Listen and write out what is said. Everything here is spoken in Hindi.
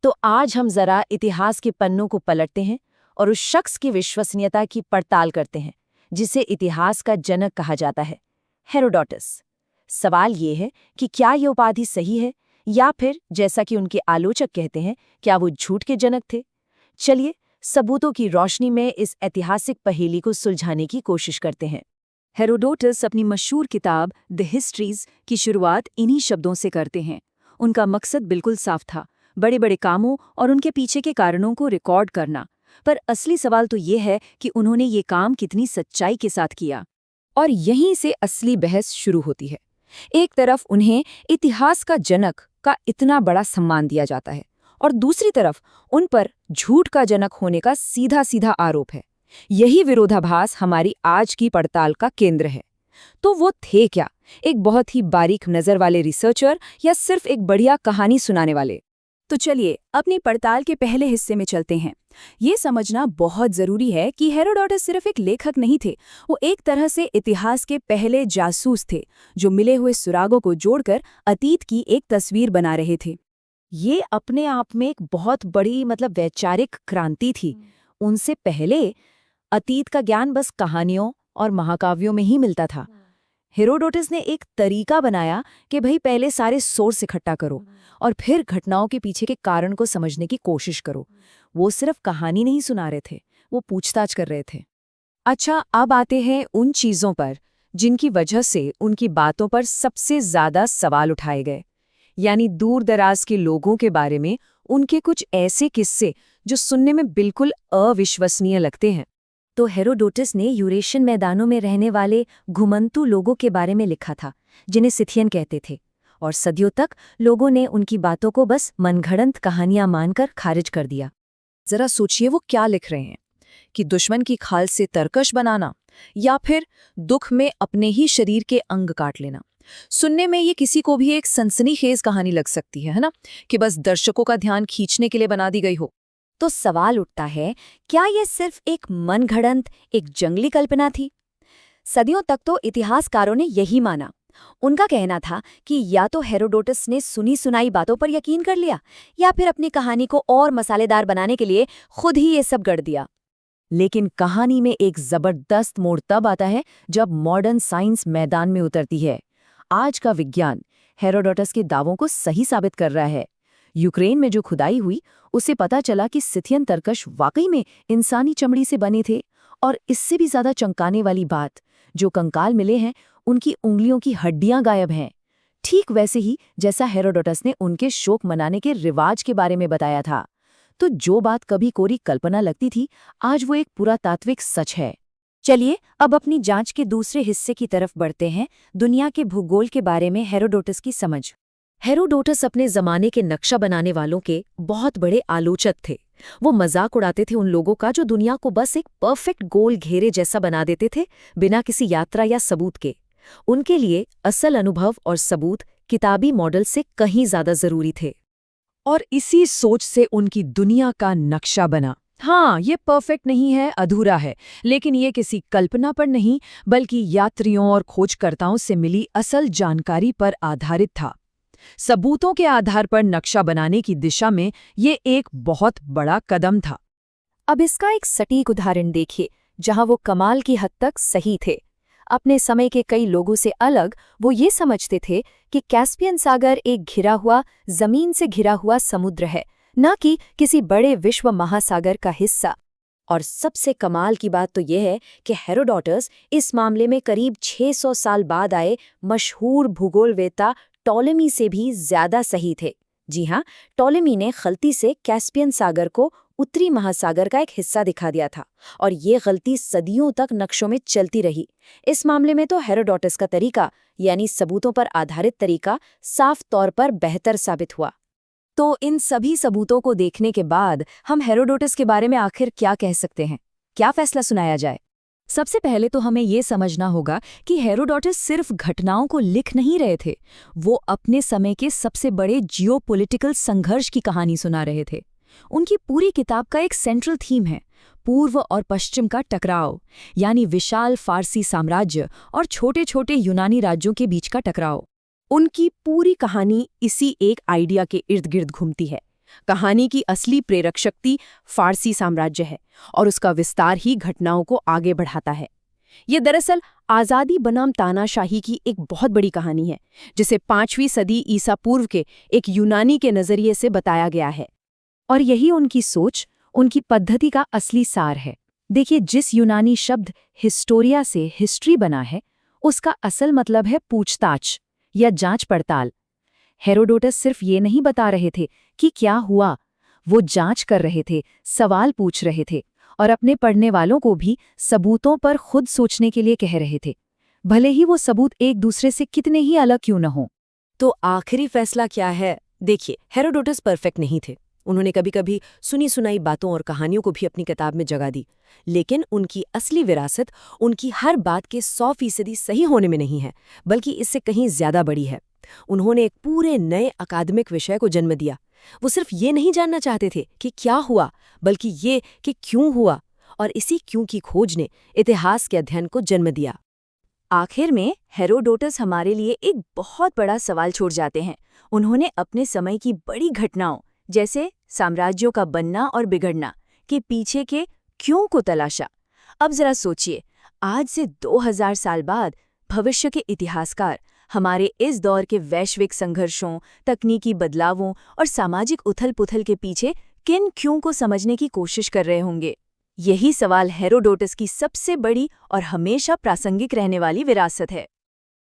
तो आज हम जरा इतिहास के पन्नों को पलटते हैं और उस शख्स की विश्वसनीयता की पड़ताल करते हैं जिसे इतिहास का जनक कहा जाता है, हेरोडोटस। सवाल ये है कि क्या ये उपाधि सही है या फिर जैसा कि उनके आलोचक कहते हैं, क्या वो झूठ के जनक थे? चलिए सबूतों की रोशनी में इस ऐतिहासिक पहेली को सुलझाने की कोशिश करते हैं। हेरोडोटस अपनी मशहूर किताब द हिस्ट्रीज की शुरुआत इन्हीं शब्दों से करते हैं। उनका मकसद बिल्कुल साफ था, बड़े बड़े कामों और उनके पीछे के कारणों को रिकॉर्ड करना। पर असली सवाल तो ये है कि उन्होंने ये काम कितनी सच्चाई के साथ किया। और यहीं से असली बहस शुरू होती है। एक तरफ उन्हें इतिहास का जनक का इतना बड़ा सम्मान दिया जाता है और दूसरी तरफ उन पर झूठ का जनक होने का सीधा सीधा आरोप है। यही विरोधाभास हमारी आज की पड़ताल का केंद्र है। तो वो थे क्या? एक बहुत ही बारीक नजर वाले रिसर्चर या सिर्फ एक बढ़िया कहानी सुनाने वाले? तो चलिए अपनी पड़ताल के पहले हिस्से में चलते हैं। ये समझना बहुत जरूरी है कि हेरोडोटस सिर्फ एक लेखक नहीं थे, वो एक तरह से इतिहास के पहले जासूस थे जो मिले हुए सुरागों को जोड़कर अतीत की एक तस्वीर बना रहे थे। ये अपने आप में एक बहुत बड़ी वैचारिक क्रांति थी। उनसे पहले अतीत का ज्ञान बस कहानियों और महाकाव्यों में ही मिलता था। हेरोडोटस ने एक तरीका बनाया कि भाई पहले सारे सोर्स इकट्ठा करो और फिर घटनाओं के पीछे के कारण को समझने की कोशिश करो। वो सिर्फ कहानी नहीं सुना रहे थे, वो पूछताछ कर रहे थे। अच्छा, अब आते हैं उन चीजों पर जिनकी वजह से उनकी बातों पर सबसे ज्यादा सवाल उठाए गए, यानी दूर दराज के लोगों के बारे में उनके कुछ ऐसे किस्से जो सुनने में बिल्कुल अविश्वसनीय लगते हैं। तो हेरोडोटस ने यूरेशियन मैदानों में रहने वाले घुमंतू लोगों के बारे में लिखा था, जिन्हें सिथियन कहते थे, और सदियों तक लोगों ने उनकी बातों को बस मनगढ़ंत कहानियां मानकर खारिज कर दिया। जरा सोचिए वो क्या लिख रहे हैं कि दुश्मन की खाल से तरकश बनाना या फिर दुख में अपने ही शरीर के अंग काट लेना। सुनने में ये किसी को भी एक सनसनीखेज कहानी लग सकती है ना, कि बस दर्शकों का ध्यान खींचने के लिए बना दी गई हो। तो सवाल उठता है, क्या ये सिर्फ एक मनगढ़ंत, एक जंगली कल्पना थी? सदियों तक तो इतिहासकारों ने यही माना। उनका कहना था कि या तो हेरोडोटस ने सुनी सुनाई बातों पर यकीन कर लिया या फिर अपनी कहानी को और मसालेदार बनाने के लिए खुद ही ये सब गढ़ दिया। लेकिन कहानी में एक जबरदस्त मोड़ तब आता है जब मॉडर्न साइंस मैदान में उतरती है। आज का विज्ञान हेरोडोटस के दावों को सही साबित कर रहा है। यूक्रेन में जो खुदाई हुई, उसे पता चला कि सिथियन तरकश वाकई में इंसानी चमड़ी से बने थे। और इससे भी ज्यादा चौंकाने वाली बात, जो कंकाल मिले हैं उनकी उंगलियों की हड्डियां गायब हैं, ठीक वैसे ही जैसा हेरोडोटस ने उनके शोक मनाने के रिवाज के बारे में बताया था। तो जो बात कभी कोरी कल्पना लगती थी, आज वो एक पुरातात्विक सच है। चलिए अब अपनी जांच के दूसरे हिस्से की तरफ बढ़ते हैं, दुनिया के भूगोल के बारे में हेरोडोटस की समझ। हेरोडोटस अपने जमाने के नक्शा बनाने वालों के बहुत बड़े आलोचक थे। वो मजाक उड़ाते थे उन लोगों का जो दुनिया को बस एक परफेक्ट गोल घेरे जैसा बना देते थे, बिना किसी यात्रा या सबूत के। उनके लिए असल अनुभव और सबूत किताबी मॉडल से कहीं ज्यादा जरूरी थे। और इसी सोच से उनकी दुनिया का नक्शा बना। हाँ, ये परफेक्ट नहीं है, अधूरा है, लेकिन ये किसी कल्पना पर नहीं बल्कि यात्रियों और खोजकर्ताओं से मिली असल जानकारी पर आधारित था। सबूतों के आधार पर नक्शा बनाने की दिशा में ये एक बहुत बड़ा कदम था। अब इसका एक सटीक उदाहरण देखिए, जहां वो कमाल की हद तक सही थे। अपने समय के कई लोगों से अलग वो ये समझते थे कि कैस्पियन सागर एक घिरा हुआ, जमीन से घिरा हुआ समुद्र है, न कि किसी बड़े विश्व महासागर का हिस्सा। और सबसे कमाल की बात तो यह है कि हेरोडोटस इस मामले में करीब 600 साल बाद आए मशहूर भूगोलवेत्ता टॉलेमी से भी ज्यादा सही थे। जी हाँ, टॉलेमी ने गलती से कैस्पियन सागर को उत्तरी महासागर का एक हिस्सा दिखा दिया था, और ये गलती सदियों तक नक्शों में चलती रही। इस मामले में तो हेरोडोटस का तरीका, यानी सबूतों पर आधारित तरीका, साफ तौर पर बेहतर साबित हुआ। तो इन सभी सबूतों को देखने के बाद हम हेरोडोटस के बारे में आखिर क्या कह सकते हैं? क्या फैसला सुनाया जाए? सबसे पहले तो हमें ये समझना होगा कि हेरोडोटस सिर्फ घटनाओं को लिख नहीं रहे थे, वो अपने समय के सबसे बड़े जियोपॉलिटिकल संघर्ष की कहानी सुना रहे थे। उनकी पूरी किताब का एक सेंट्रल थीम है पूर्व और पश्चिम का टकराव, यानी विशाल फारसी साम्राज्य और छोटे छोटे यूनानी राज्यों के बीच का टकराव। उनकी पूरी कहानी इसी एक आइडिया के इर्द गिर्द घूमती है। कहानी की असली प्रेरक शक्ति फारसी साम्राज्य है और उसका विस्तार ही घटनाओं को आगे बढ़ाता है। ये दरअसल आज़ादी बनाम तानाशाही की एक बहुत बड़ी कहानी है, जिसे 5वीं सदी ईसा पूर्व के एक यूनानी के नज़रिए से बताया गया है। और यही उनकी सोच, उनकी पद्धति का असली सार है। देखिए, जिस यूनानी शब्द हिस्टोरिया से हिस्ट्री बना है, उसका असल मतलब है पूछताछ या जांच पड़ताल। हेरोडोटस सिर्फ ये नहीं बता रहे थे कि क्या हुआ, वो जांच कर रहे थे, सवाल पूछ रहे थे और अपने पढ़ने वालों को भी सबूतों पर खुद सोचने के लिए कह रहे थे, भले ही वो सबूत एक दूसरे से कितने ही अलग क्यों न हो। तो आखिरी फैसला क्या है? देखिए, हेरोडोटस परफेक्ट नहीं थे। उन्होंने कभी कभी सुनी सुनाई बातों और कहानियों को भी अपनी किताब में जगह दी, लेकिन उनकी असली विरासत उनकी हर बात के 100% सही होने में नहीं है, बल्कि इससे कहीं ज्यादा बड़ी है। उन्होंने एक पूरे नए अकादमिक विषय को जन्म दिया। वो सिर्फ ये नहीं जानना चाहते थे कि क्या हुआ, बल्कि ये कि क्यों हुआ, और इसी क्यों की खोज ने इतिहास के अध्ययन को जन्म दिया। आखिर में हेरोडोटस हमारे लिए एक बहुत बड़ा सवाल छोड़ जाते हैं। उन्होंने अपने समय की बड़ी घटनाओं, जैसे साम्राज्यों का बनना और बिगड़ना, के पीछे के क्यों को तलाशा। अब जरा सोचिए, आज से 2000 साल बाद भविष्य के इतिहासकार हमारे इस दौर के वैश्विक संघर्षों, तकनीकी बदलावों और सामाजिक उथल-पुथल के पीछे किन क्यों को समझने की कोशिश कर रहे होंगे। यही सवाल हेरोडोटस की सबसे बड़ी और हमेशा प्रासंगिक रहने वाली विरासत है।